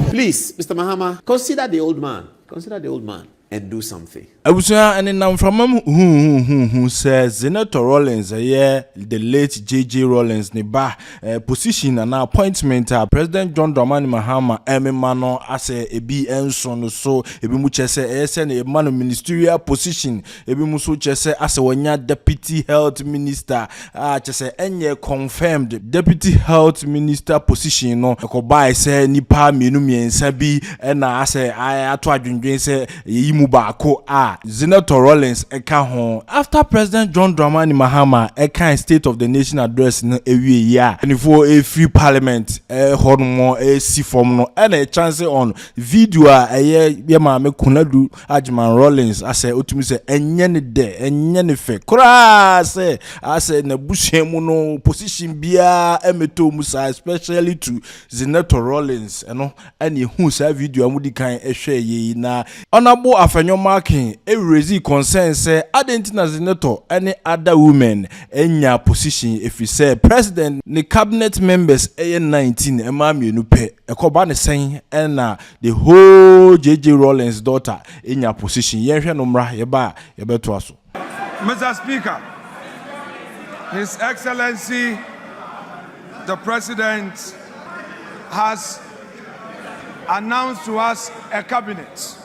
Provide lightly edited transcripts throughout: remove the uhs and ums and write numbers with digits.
Please, Mr. Mahama, consider the old man. Consider the old man and do something. Abusua and now from who says Zanetor Rawlings, the late J.J. Rawlings, ne ba position and appointment President John Dramani Mahama Ememano as a B Enson so ebi mu chese send a man ministerial position ebi mu so chese as a wanya deputy health minister chese enye confirmed deputy health minister position no ko buy say nipa mienu miensa bi na as ato adwendwen say yimu baako Zanetor Rawlings eka ho after President John Dramani Mahama eka State of the Nation address no ewie ya before a free parliament hono si form no and a chance on video ye maame Konadu Ajman Rawlings ase otumi se enye ne de enye ne fe kura se ase na bushemu no position bia emeto musa especially to Zanetor Rawlings and hu sa video amudi kan ehwe ye na honorable afenyo marking raise concern say identity Zanetor any other women enya position if you say president the cabinet members 19 emamienu pe ekoba ne sen na the whole J.J. Rawlings daughter enya position yenhwe no mra ye beto aso. Mr. Speaker, His Excellency the President has announced to us a cabinet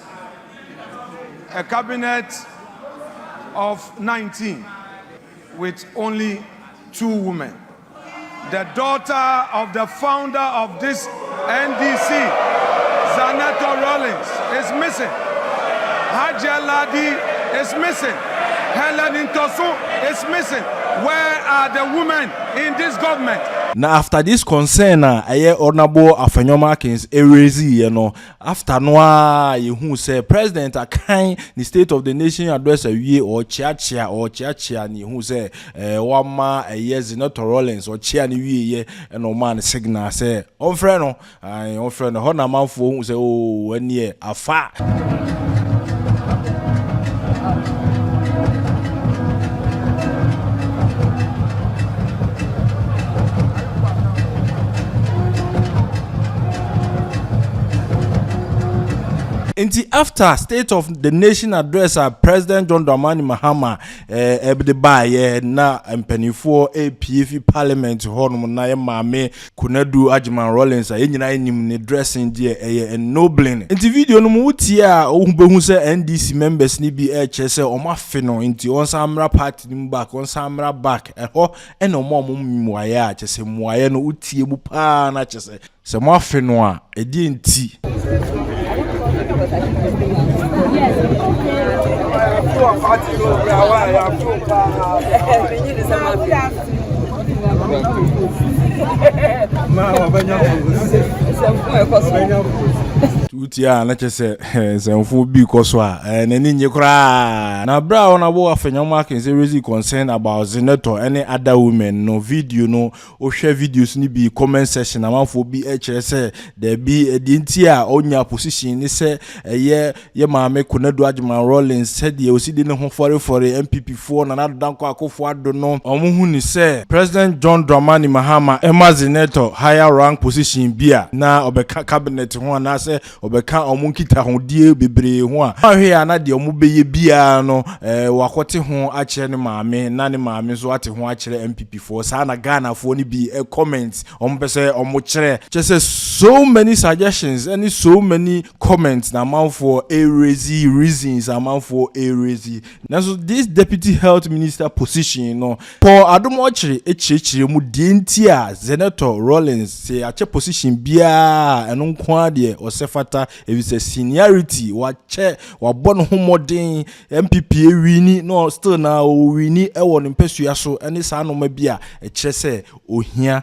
of 19 with only 2 women. The daughter of the founder of this NDC, Zanetor Rawlings, is missing. Haja Ladi is missing. Helen Ntosu is missing. Where are the women in this government? Now after this concern honorable afenyo markings erezi after noa you say president akan the State of the Nation address awie or chia ni who say wama Zanetor Rawlings or chia ni wie no man signal say on friend no hona manfo who say oh enie afa. Inti after State of the Nation address President John Dramani Mahama ebde na mpanifo APF parliament hono na ye maame Konadu Ajman Rawlings nyina enim ne dressing die ennobling. Inti video no mu tia ohubehu se NDC members ni bi chese omafe no inti on samra party ni back on samra back ho eno muaye chese muaye no utie mu pa na chese se moafe no a edi nti Utia na chese Nsẹmfoo bi koso nani nye kra na bra ona bo afenyo marking say raise concern about Zanetor any other women no video no o share videos ni bi comment section amanfo bi say there be edinti a onya position ni say ye maame Konadu Ajman Rawlings said ye osidi ne ho for MPP4 na danko akofo ado no omuhu ni say President John Dramani Mahama ema Zanetor higher rank position bia na obeka cabinet ho na say obeka omunkita hodie bebre ho a ahwe ya na de omubeye bia no wakote ho a kire ne maame na ne maame so ate ho a kire MPP4 sa na Ghana fo ni bi comments ompese omukire just so many suggestions and so many comments na man for reasons amount for now so this deputy health minister position no for adomochire echirechire mu dienti a Zanetor Rawlings say ache position bia eno nko ade osefata if seniority wache wabon ho modern MPP wini no still na wini e won mpesua so ene sa no ma bia echire se ohia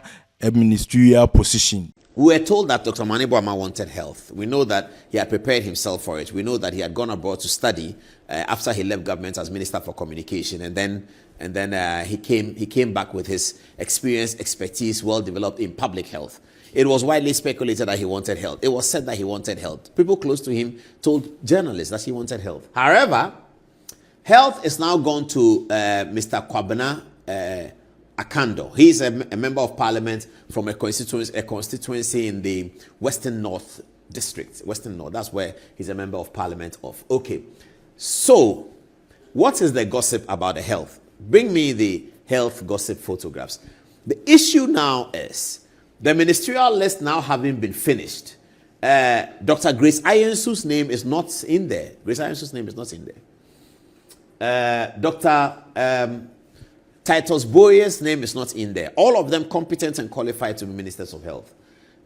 ministerial position. We were told that Dr. Mahama wanted health. We know that he had prepared himself for it. We know that he had gone abroad to study after he left government as Minister for Communication, and then he came back with his experience, expertise, well developed in public health. It was widely speculated that he wanted health. It was said that he wanted health. People close to him told journalists that he wanted health. However, Health is now gone to Mr. Kwabena Akando. He is a member of parliament from a constituency in the Western North district. Western North, that's where he's a member of parliament of. Okay. So, what is the gossip about the health? Bring me the health gossip photographs. The issue now is the ministerial list now having been finished. Dr. Grace Ayensu's name is not in there. Grace Ayensu's name is not in there. Dr. Titus Boyer's name is not in there. All of them competent and qualified to be ministers of health.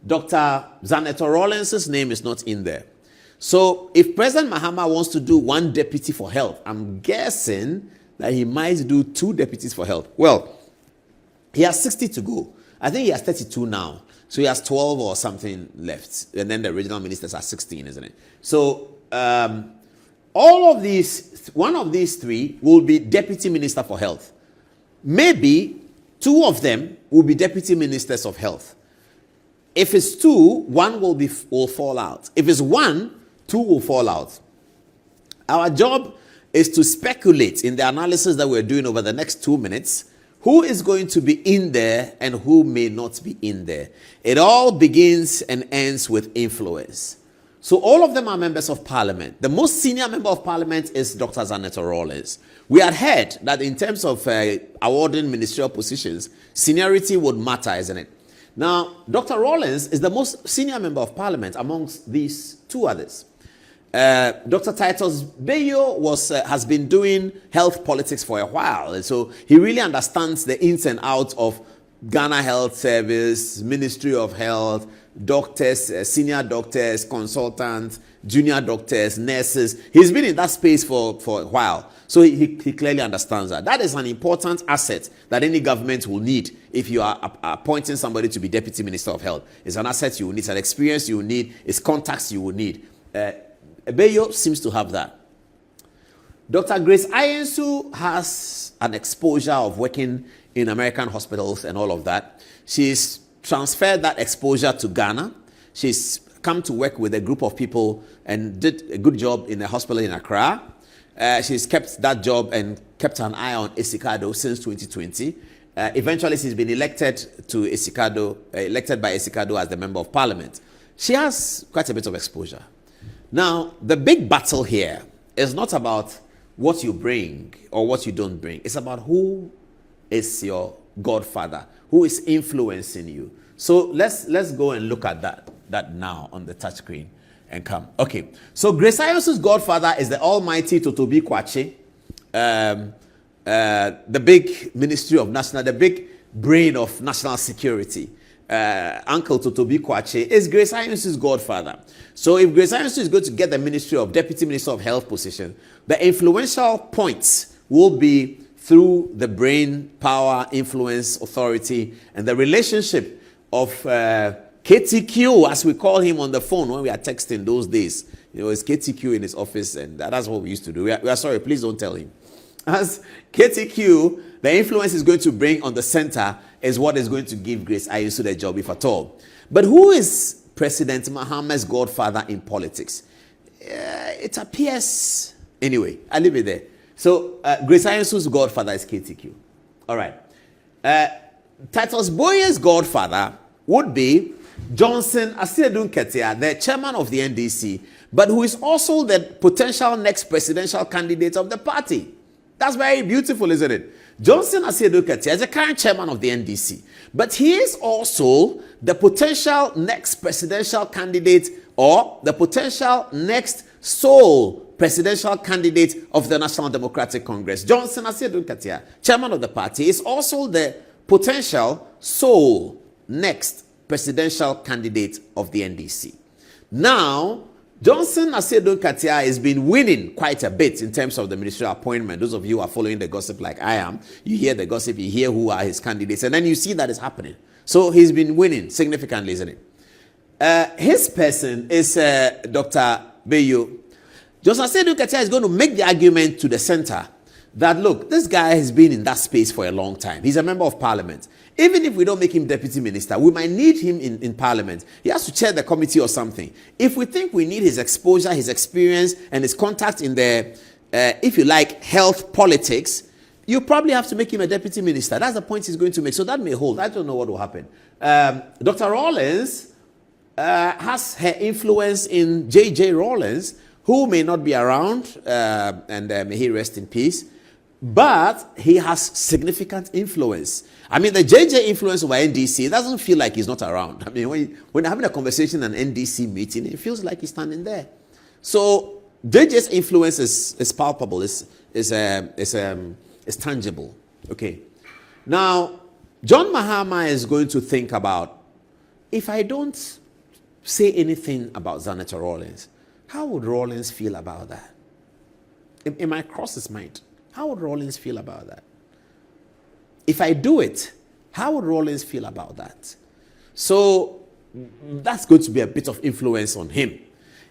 Dr. Zanetor Rawlings' name is not in there. So if President Mahama wants to do one deputy for health, I'm guessing that he might do 2 deputies for health. Well, he has 60 to go. I think he has 32 now. So he has 12 or something left. And then the original ministers are 16, isn't it? So all of these, one of these 3 will be deputy minister for health. Maybe 2 of them will be deputy ministers of health. If it's 2, 1 will fall out. If it's 1, 2 will fall out. Our job is to speculate in the analysis that we're doing over the next 2 minutes who is going to be in there and who may not be in there. It all begins and ends with influence. So all of them are members of parliament. The most senior member of parliament is Dr. Zanetor Rawlings. We had heard that in terms of awarding ministerial positions, seniority would matter, isn't it? Now, Dr. Rawlings is the most senior member of parliament amongst these 2 others. Dr. Titus Bayo has been doing health politics for a while, and so he really understands the ins and outs of Ghana Health Service, Ministry of Health, doctors, senior doctors, consultants, junior doctors, nurses. He's been in that space for a while, so he clearly understands that. That is an important asset that any government will need if you are appointing somebody to be Deputy Minister of Health. It's an asset you will need, it's an experience you will need, it's contacts you will need. Bayo seems to have that. Dr. Grace Ayensu has an exposure of working in American hospitals and all of that. She's transferred that exposure to Ghana. She's come to work with a group of people and did a good job in a hospital in Accra. She's kept that job and kept an eye on Esikado since 2020. Eventually, she's been elected by Esikado as the member of parliament. She has quite a bit of exposure. Now, the big battle here is not about what you bring or what you don't bring. It's about who is your godfather, who is influencing you. So let's go and look at that now on the touchscreen and come. Okay, so Grace Ayensu's godfather is the almighty Totobi Kwache, the big ministry of national, the big brain of national security. Uncle Totobi Kwache is Grace Ayensu's godfather. So if Grace Ayensu is going to get the ministry of Deputy Minister of Health position, the influential points will be through the brain, power, influence, authority, and the relationship of KTQ, as we call him on the phone when we are texting those days. You know, it's KTQ in his office, and that's what we used to do. We are sorry, please don't tell him. As KTQ, the influence is going to bring on the center is what is going to give Grace Ayensu the job, if at all. But who is President Mahama's godfather in politics? It appears... Anyway, I'll leave it there. So, Grace Ayensu's godfather is KTQ. All right. Titus Boyer's godfather would be Johnson Asiedun Ketia, the chairman of the NDC, but who is also the potential next presidential candidate of the party. That's very beautiful, isn't it? Johnson Asiedun Ketia is the current chairman of the NDC, but he is also the potential next presidential candidate or the potential next sole presidential candidate of the National Democratic Congress. Johnson Asiedun Ketia, chairman of the party, is also the potential sole next presidential candidate of the NDC. Now, Johnson Asiedun Ketia has been winning quite a bit in terms of the ministerial appointment. Those of you who are following the gossip like I am, you hear the gossip, you hear who are his candidates, and then you see that it's happening. So he's been winning significantly, isn't it? His person is Dr. Bayo. Johnson Asiedun Ketia is going to make the argument to the center that, look, this guy has been in that space for a long time. He's a member of parliament. Even if we don't make him deputy minister, we might need him in parliament. He has to chair the committee or something. If we think we need his exposure, his experience, and his contact in the if you like, health politics, you probably have to make him a deputy minister. That's the point he's going to make. So that may hold. I don't know what will happen. Dr. Rawlings has her influence in J.J. Rawlings, who may not be around, and may he rest in peace. But he has significant influence. I mean, the JJ influence over NDC, it doesn't feel like he's not around. I mean, when having a conversation in an NDC meeting, it feels like he's standing there. So JJ's influence is palpable, is tangible. Okay. Now, John Mahama is going to think about, if I don't say anything about Zanetor Rawlings, how would Rawlings feel about that? It might cross his mind. How would Rawlings feel about that? If I do it, how would Rawlings feel about that? So that's going to be a bit of influence on him.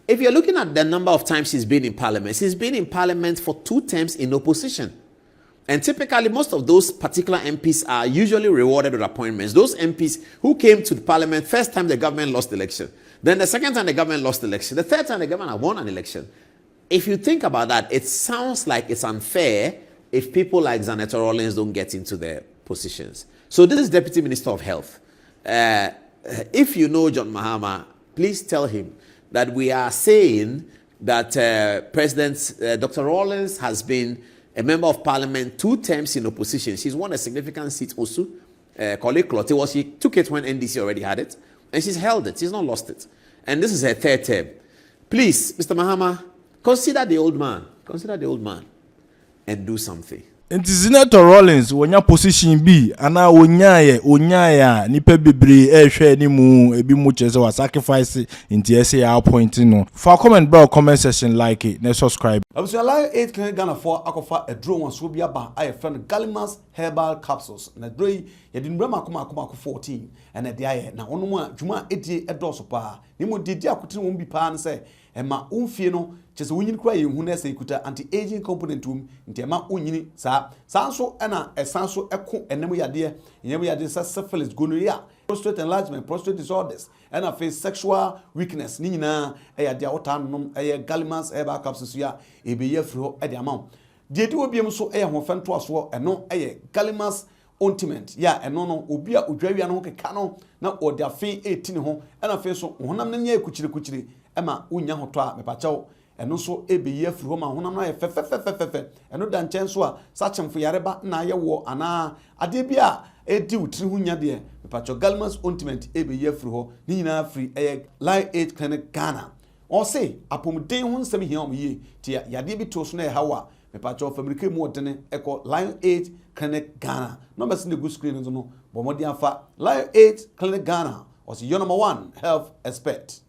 If you're looking at the number of times he's been in parliament for 2 terms in opposition. And typically, most of those particular MPs are usually rewarded with appointments. Those MPs who came to the parliament, first time the government lost the election. Then the second time the government lost the election. The third time the government won an election. If you think about that, it sounds like it's unfair if people like Zanetor Rawlings don't get into their positions. So this is Deputy Minister of Health. If you know John Mahama, please tell him that we are saying that President Dr. Rawlings has been a member of parliament 2 terms in opposition. She's won a significant seat also. Colleague Clotte, she took it when NDC already had it. And she's held it. She's not lost it. And this is her 3rd term. Please, Mr. Mahama, consider the old man. Consider the old man and do something. Nti Zanetor Rawlings wonya position B ana onyaya nipa bebre ehwe ni mu ebi mu chese wa sacrifice nti ese ya point no. For comment bro comment section, like it, na subscribe. Abusua Lion 8 Clinic Ghana for akofa a draw one so bia ba aye friend Galimas herbal capsules na draw ye di nbrama akoma 14 and de aye na ono mu adwuma edie edoso pa ni mu didi akotire won bi pa ne se ema umfie no chese wonyini kura ye hu na se ikuta anti aging component nti ema onyini sa so ena esanso eko enemu yade sa syphilis, gonorrhea, prostate enlargement, prostate disorders, and a face sexual weakness ni nyina yade awotanom Galimas herbal capsules ya ebeye fro e de amount de di obiem so ho fento aso eno Galimas ointment ya eno no obi a odwawia no keka no na ode afen 18 ho ena fe so honam na nya kuchiri ema unya hoto a mepachaw eno so ebeye fro ma honam na ye fe eno da nchen so a Nsẹmfoo yareba na ye wo ana ade bia edi utiri hunya de mepachaw Galimas ointment ebeye fro ho ni nyina free Lion 8 Clinic Ghana o say apomden ho nsem hia omye ti yade bi to so na hawa mepachaw fabrike mu odene eko Lion 8 Clinic Ghana numbers in the good screen no bomodi afa Lion 8 Clinic Ghana was your number 1 health expert.